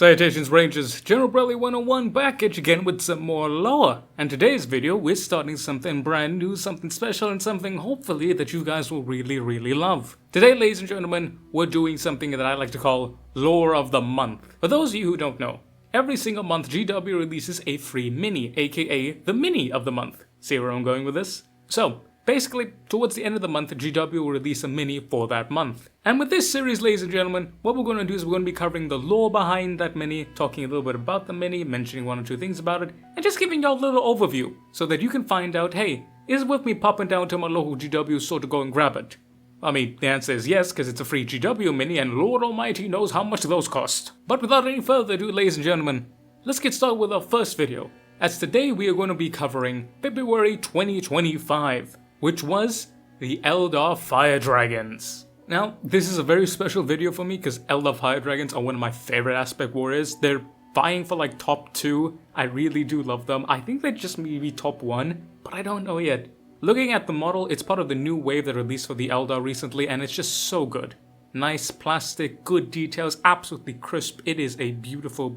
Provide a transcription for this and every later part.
Salutations Rangers, General Bradley 101 back at you again with some more lore. And today's video, we're starting something brand new, something special, and something hopefully that you guys will really love. Today, ladies and gentlemen, we're doing something that I like to call Lore of the Month. For those of you who don't know, every single month GW releases a free mini, aka the mini of the month. See where I'm going with this? So, basically, towards the end of the month, GW will release a mini for that month. And with this series, ladies and gentlemen, what we're going to do is we're going to be covering the lore behind that mini, talking a little bit about the mini, mentioning one or two things about it, and just giving y'all a little overview, so that you can find out, hey, is it worth me popping down to my local GW store to go and grab it? I mean, the answer is yes, because it's a free GW mini, and Lord Almighty knows how much those cost. But without any further ado, ladies and gentlemen, let's get started with our first video, as today we are going to be covering February 2025. Which was the Eldar Fire Dragons. Now, this is a very special video for me because Eldar Fire Dragons are one of my favorite aspect warriors. They're vying for like top 2. I really do love them. I think they're just maybe top 1, but I don't know yet. Looking at the model, it's part of the new wave that released for the Eldar recently, and it's just so good. Nice plastic, good details, absolutely crisp. It is a beautiful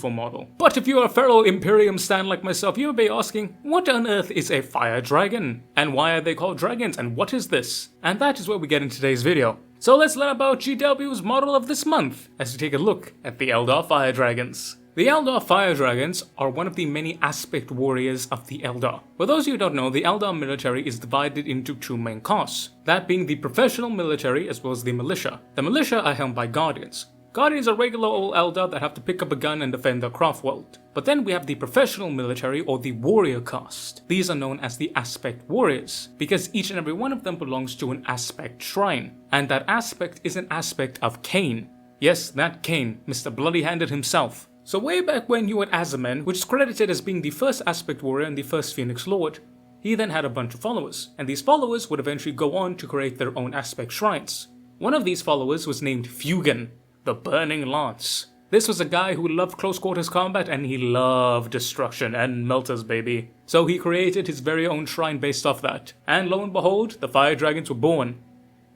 model. But if you're a fellow Imperium stan like myself, you may be asking, what on earth is a fire dragon? And why are they called dragons? And what is this? And that is what we get in today's video. So let's learn about GW's model of this month, as we take a look at the Eldar Fire Dragons. The Eldar Fire Dragons are one of the many aspect warriors of the Eldar. For those of you who don't know, the Eldar military is divided into two main castes, that being the professional military as well as the militia. The militia are held by guardians. Guardians are regular old Eldar that have to pick up a gun and defend their craft world. But then we have the professional military or the warrior caste. These are known as the aspect warriors, because each and every one of them belongs to an aspect shrine. And that aspect is an aspect of Cain. Yes, that Cain, Mr. Bloody-Handed himself. So way back when you had Azaman, which is credited as being the first aspect warrior and the first Phoenix Lord, he then had a bunch of followers, and these followers would eventually go on to create their own aspect shrines. One of these followers was named Fuegan, the Burning Lance. This was a guy who loved close quarters combat and he loved destruction and melters, baby. So he created his very own shrine based off that, and lo and behold, the Fire Dragons were born.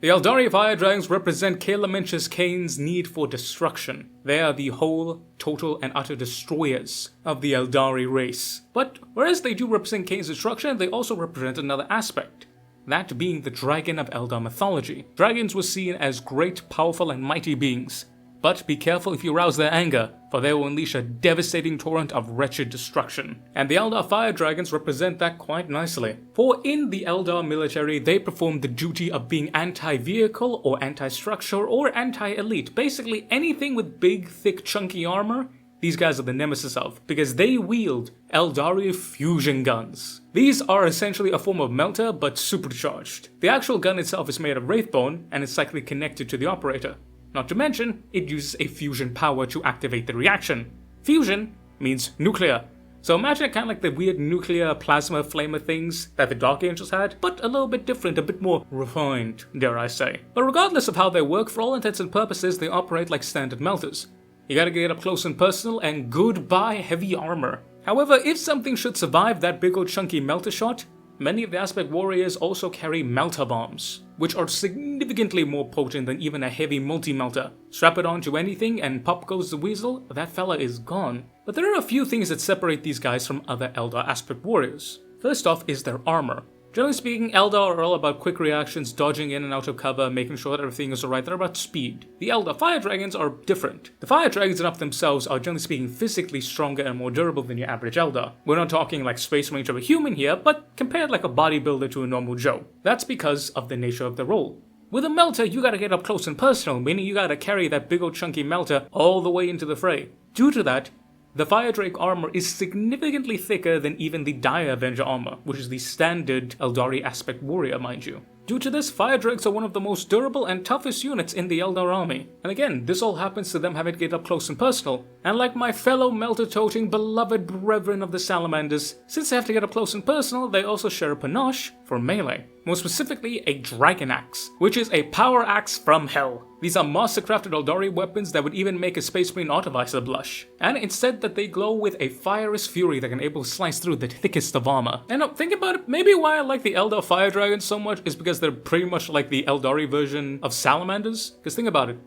The Eldari Fire Dragons represent Kalamentius Cain's need for destruction. They are the whole, total, and utter destroyers of the Eldari race. But whereas they do represent Cain's destruction, they also represent another aspect. That being the dragon of Eldar mythology. Dragons were seen as great, powerful, and mighty beings. But be careful if you rouse their anger, for they will unleash a devastating torrent of wretched destruction. And the Eldar Fire Dragons represent that quite nicely. For in the Eldar military, they perform the duty of being anti-vehicle or anti-structure or anti-elite. Basically anything with big, thick, chunky armor, these guys are the nemesis of, because they wield Eldari fusion guns. These are essentially a form of melter, but supercharged. The actual gun itself is made of wraithbone, and it's likely connected to the operator. Not to mention, it uses a fusion power to activate the reaction. Fusion means nuclear. So imagine it kind of like the weird nuclear plasma flamer things that the Dark Angels had, but a little bit different, a bit more refined, dare I say. But regardless of how they work, for all intents and purposes, they operate like standard melters. You gotta get up close and personal, and goodbye heavy armor. However, if something should survive that big old chunky melter shot, many of the aspect warriors also carry melter bombs, which are significantly more potent than even a heavy multi-melter. Strap it onto anything and pop goes the weasel, that fella is gone. But there are a few things that separate these guys from other Eldar aspect warriors. First off is their armor. Generally speaking, Eldar are all about quick reactions, dodging in and out of cover, making sure that everything is alright. They're about speed. The Eldar Fire Dragons are different. The Fire Dragons in of themselves are generally speaking physically stronger and more durable than your average Eldar. We're not talking like space range of a human here, but compared like a bodybuilder to a normal Joe. That's because of the nature of the role. With a melter, you gotta get up close and personal, meaning you gotta carry that big old chunky melter all the way into the fray. Due to that, the Fire Drake armor is significantly thicker than even the Dire Avenger armor, which is the standard Eldari aspect warrior, mind you. Due to this, Fire Drakes are one of the most durable and toughest units in the Eldar army. And again, this all happens to them having to get up close and personal. And like my fellow melter-toting beloved brethren of the Salamanders, since they have to get up close and personal, they also share a panache for melee. More specifically, a Dragon Axe, which is a power axe from hell. These are master-crafted Eldari weapons that would even make a Space Marine Artificer blush. And instead that they glow with a fierce fury that can able to slice through the thickest of armor. And think about it, maybe why I like the Eldar Fire Dragons so much is because they're pretty much like the Eldari version of Salamanders. Because think about it,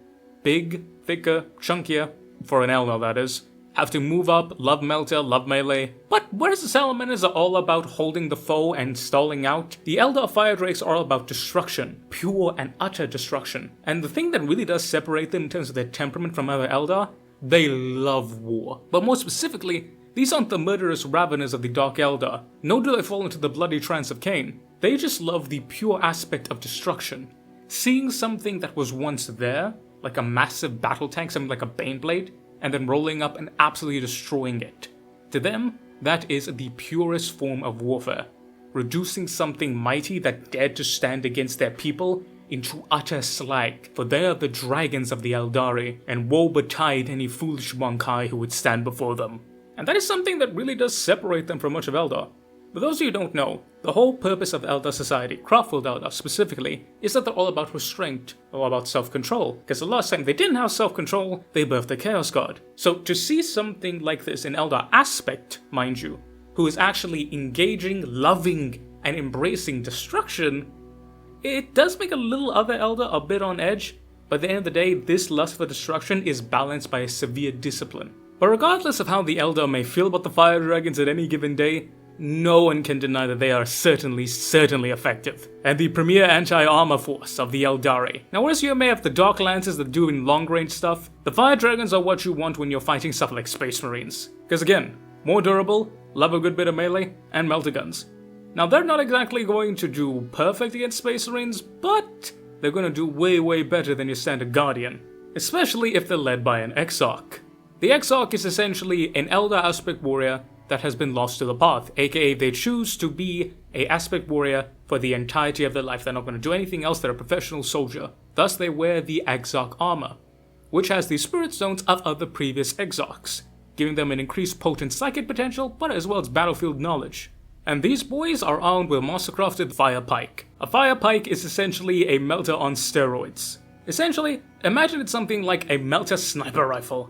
big, thicker, chunkier, for an Eldar that is, have to move up, love Melter, love melee. But whereas the Salamanders are all about holding the foe and stalling out, the Eldar Fire Drakes are all about destruction, pure and utter destruction. And the thing that really does separate them in terms of their temperament from other Eldar, they love war. But more specifically, these aren't the murderous raveners of the Dark Eldar, nor do they fall into the bloody trance of Cain. They just love the pure aspect of destruction. Seeing something that was once there, like a massive battle tank, something like a Baneblade, and then rolling up and absolutely destroying it. To them, that is the purest form of warfare, reducing something mighty that dared to stand against their people into utter slag, for they are the dragons of the Eldari, and woe betide any foolish Monkai who would stand before them. And that is something that really does separate them from much of Eldar. For those of you who don't know, the whole purpose of Eldar society, Craftworld Eldar specifically, is that they're all about restraint, all about self-control, because the last time they didn't have self-control, they birthed the Chaos God. So to see something like this in Eldar aspect, mind you, who is actually engaging, loving, and embracing destruction, it does make a little other Eldar a bit on edge, but at the end of the day, this lust for destruction is balanced by a severe discipline. But regardless of how the Eldar may feel about the Fire Dragons at any given day, no one can deny that they are certainly effective, and the premier anti-armor force of the Eldari. Now whereas you may have the Dark Lancers that do in long-range stuff, the Fire Dragons are what you want when you're fighting stuff like Space Marines. Because again, more durable, love a good bit of melee, and melter guns. Now they're not exactly going to do perfect against Space Marines, but they're going to do way better than your standard Guardian, especially if they're led by an Exarch. The Exarch is essentially an Eldar aspect warrior that has been lost to the path, aka they choose to be a aspect warrior for the entirety of their life. They're not going to do anything else, they're a professional soldier. Thus they wear the Exarch armor, which has the spirit stones of other previous Exarchs, giving them an increased potent psychic potential, but as well as battlefield knowledge. And these boys are armed with mastercrafted Fire Pike. A Fire Pike is essentially a melter on steroids. Essentially, imagine it's something like a melter sniper rifle.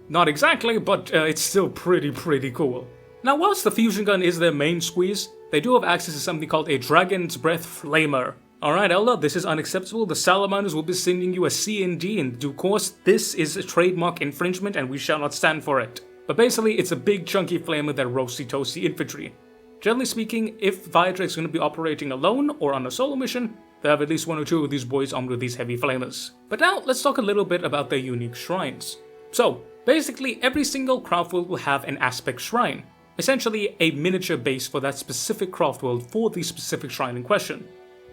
Not exactly, but it's still pretty cool. Now whilst the fusion gun is their main squeeze, they do have access to something called a Dragon's Breath Flamer. Alright Eldar, this is unacceptable. The Salamanders will be sending you a C&D in due course. This is a trademark infringement and we shall not stand for it. But basically it's a big chunky flamer that roasty toasty infantry. Generally speaking, if Fire Drake's going to be operating alone or on a solo mission, they have at least one or two of these boys armed with these heavy flamers. But now let's talk a little bit about their unique shrines. So basically every single Craftworld will have an aspect shrine. Essentially a miniature base for that specific Craftworld for the specific shrine in question.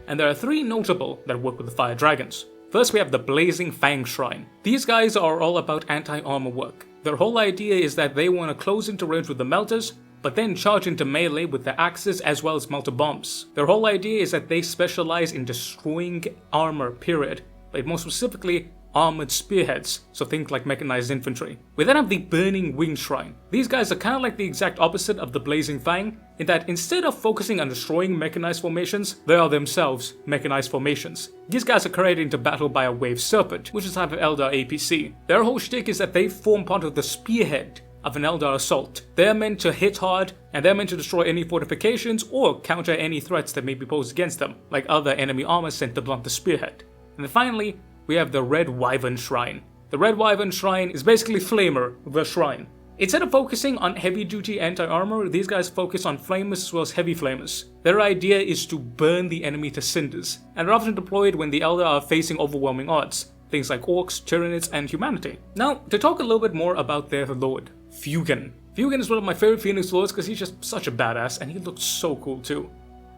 And there are three notable that work with the Fire Dragons. First we have the Blazing Fang Shrine. These guys are all about anti-armor work. Their whole idea is that they want to close into range with the melters, but then charge into melee with the axes as well as melter bombs. Their whole idea is that they specialize in destroying armor, period, but more specifically armored spearheads, so think like mechanized infantry. We then have the Burning Wing Shrine. These guys are kind of like the exact opposite of the Blazing Fang, in that instead of focusing on destroying mechanized formations, they are themselves mechanized formations. These guys are created into battle by a Wave Serpent, which is a type of Eldar APC. Their whole shtick is that they form part of the spearhead of an Eldar assault. They're meant to hit hard, and they're meant to destroy any fortifications or counter any threats that may be posed against them, like other enemy armor sent to blunt the spearhead. And then finally, we have the Red Wyvern Shrine. The Red Wyvern Shrine is basically Flamer, the shrine. Instead of focusing on heavy-duty anti-armor, these guys focus on flamers as well as heavy flamers. Their idea is to burn the enemy to cinders, and are often deployed when the Eldar are facing overwhelming odds, things like orcs, Tyranids, and humanity. Now, to talk a little bit more about their lord, Fuegan. Fuegan is one of my favorite Phoenix Lords because he's just such a badass, and he looks so cool too.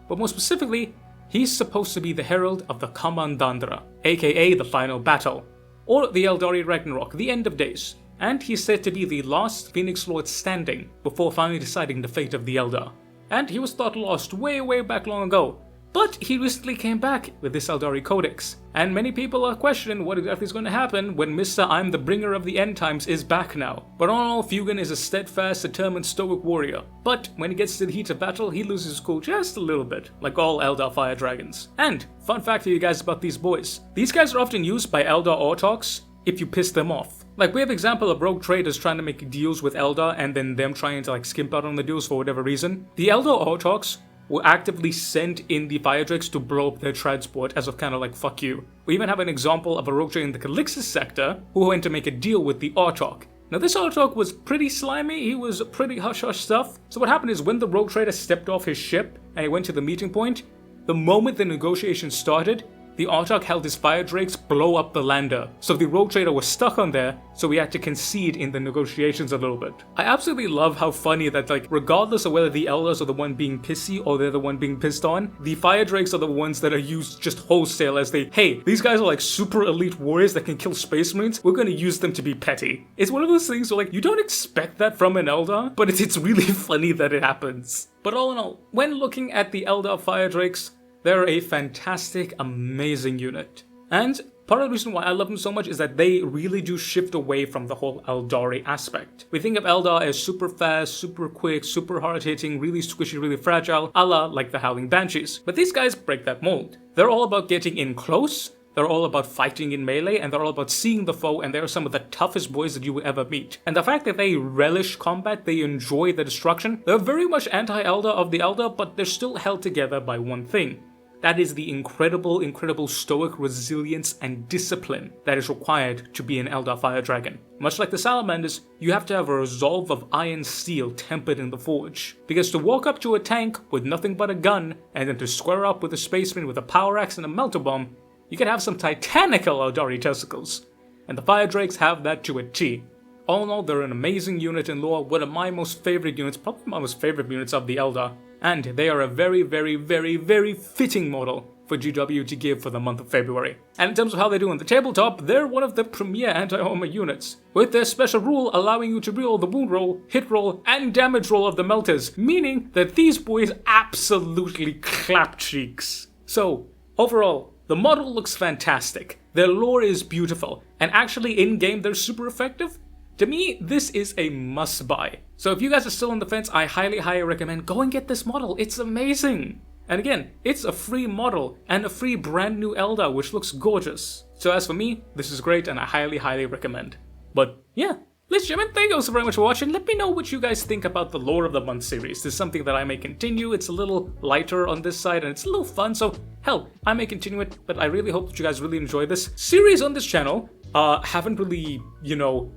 But more specifically, he's supposed to be the herald of the Kamandandra, aka the final battle, or the Eldari Ragnarok, the end of days, and he's said to be the last Phoenix Lord standing before finally deciding the fate of the Eldar. And he was thought lost way back long ago, but he recently came back with this Eldari Codex, and many people are questioning what exactly is going to happen when Mr. I'm the bringer of the end times is back now. But all in all, Fuegan is a steadfast, determined, stoic warrior, but when he gets to the heat of battle, he loses his cool just a little bit, like all Eldar Fire Dragons. And, fun fact for you guys about these boys, these guys are often used by Eldar Autarchs if you piss them off. Like, we have example of rogue traders trying to make deals with Eldar and then them trying to skimp out on the deals for whatever reason. The Eldar Autarchs will actively send in the Fire Drakes to blow up their transport as of kind of like fuck you. We even have an example of a rogue trader in the Calixis sector who went to make a deal with the Autarch, Now this Artok was pretty slimy, he was pretty hush-hush stuff. So what happened is when the rogue trader stepped off his ship and he went to the meeting point, the moment the negotiations started, the Artok held his fire drakes blow up the lander. So the rogue trader was stuck on there, so we had to concede in the negotiations a little bit. I absolutely love how funny that, like, regardless of whether the Eldars are the one being pissy or they're the one being pissed on, the fire drakes are the ones that are used just wholesale as hey, these guys are like super elite warriors that can kill space marines, we're gonna use them to be petty. It's one of those things where, like, you don't expect that from an Eldar, but it's really funny that it happens. But all in all, when looking at the Eldar fire drakes, they're a fantastic, amazing unit. And part of the reason why I love them so much is that they really do shift away from the whole Eldari aspect. We think of Eldar as super fast, super quick, super hard-hitting, really squishy, really fragile, a la like the Howling Banshees. But these guys break that mold. They're all about getting in close, they're all about fighting in melee, and they're all about seeing the foe, and they're some of the toughest boys that you will ever meet. And the fact that they relish combat, they enjoy the destruction, they're very much anti-Eldar of the Eldar, but they're still held together by one thing. That is the incredible, incredible stoic resilience and discipline that is required to be an Eldar Fire Dragon. Much like the Salamanders, you have to have a resolve of iron steel tempered in the forge. Because to walk up to a tank with nothing but a gun, and then to square up with a spaceman with a power axe and a melter bomb, you can have some titanical Eldari testicles. And the Fire Drakes have that to a T. All in all, they're an amazing unit in lore, one of my most favorite units, probably my most favorite units of the Eldar. And they are a very, very, very, very fitting model for GW to give for the month of February. And in terms of how they do on the tabletop, they're one of the premier anti-armor units, with their special rule allowing you to reroll the wound roll, hit roll, and damage roll of the melters, meaning that these boys absolutely clap cheeks. So, overall, the model looks fantastic, their lore is beautiful, and actually in-game they're super effective. To me, this is a must-buy. So if you guys are still on the fence, I highly, highly recommend go and get this model. It's amazing. And again, it's a free model and a free brand new Eldar, which looks gorgeous. So as for me, this is great and I highly, highly recommend. But yeah, ladies and gentlemen, thank you so very much for watching. Let me know what you guys think about the Lore of the Month series. This is something that I may continue. It's a little lighter on this side and it's a little fun, so hell, I may continue it, but I really hope that you guys really enjoy this series on this channel. Haven't really,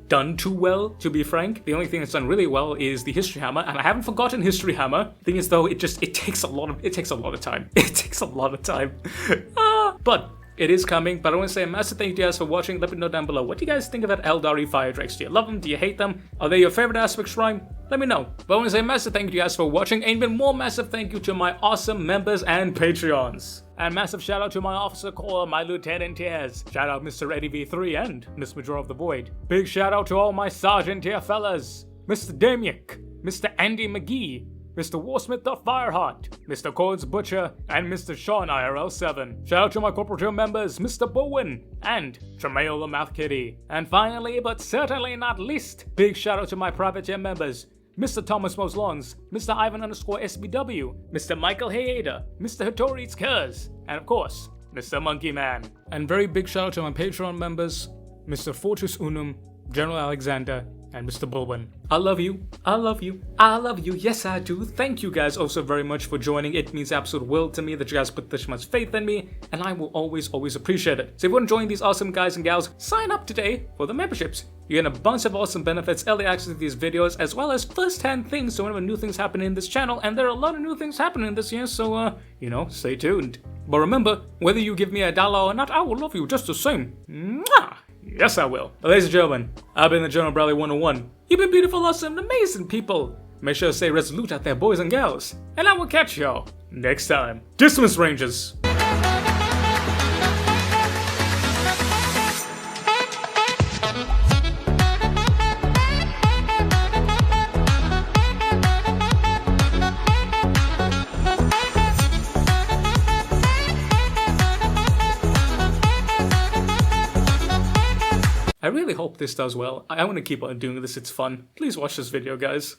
done too well, to be frank. The only thing that's done really well is the History Hammer, and I haven't forgotten History Hammer. Thing is though, it takes a lot of time. It takes a lot of time. But it is coming, but I want to say a massive thank you to you guys for watching. Let me know down below. What do you guys think about Eldari Fire Drakes? Do you love them? Do you hate them? Are they your favorite aspect shrine? Let me know. But I want to say a massive thank you to you guys for watching, and even more massive thank you to my awesome members and Patreons. And massive shout out to my Officer Corps, my Lieutenant Tiers. Shout out Mr. Eddie V3 and Miss Major of the Void. Big shout out to all my Sergeant Tier fellas. Mr. Damiak, Mr. Andy McGee, Mr. Warsmith the Fireheart, Mr. Cords Butcher, and Mr. Sean IRL7. Shout out to my Corporal Tier members, Mr. Bowen and Tremail the Mouth Kitty. And finally, but certainly not least, big shout out to my Private Tier members, Mr. Thomas Mo's Longs, Mr. Ivan_SBW, Mr. Michael Hayeda, Mr. Hattori's Kurs, and of course, Mr. Monkey Man. And very big shout out to my Patreon members, Mr. Fortus Unum, General Alexander, and Mr. Bulwin. I love you, I love you, I love you, yes I do. Thank you guys also very much for joining. It means absolute world to me that you guys put this much faith in me, and I will always, always appreciate it. So if you want to join these awesome guys and gals, sign up today for the memberships. You get a bunch of awesome benefits, early access to these videos, as well as first-hand things so whenever new things happen in this channel, and there are a lot of new things happening this year, so, stay tuned. But remember, whether you give me $1 or not, I will love you just the same. Mwah! Yes, I will. Ladies and gentlemen, I've been the General Bradley 101. You've been beautiful, awesome, amazing people. Make sure to stay resolute out there, boys and gals. And I will catch y'all next time. Dismiss, Rangers. I really hope this does well. I want to keep on doing this, it's fun. Please watch this video, guys.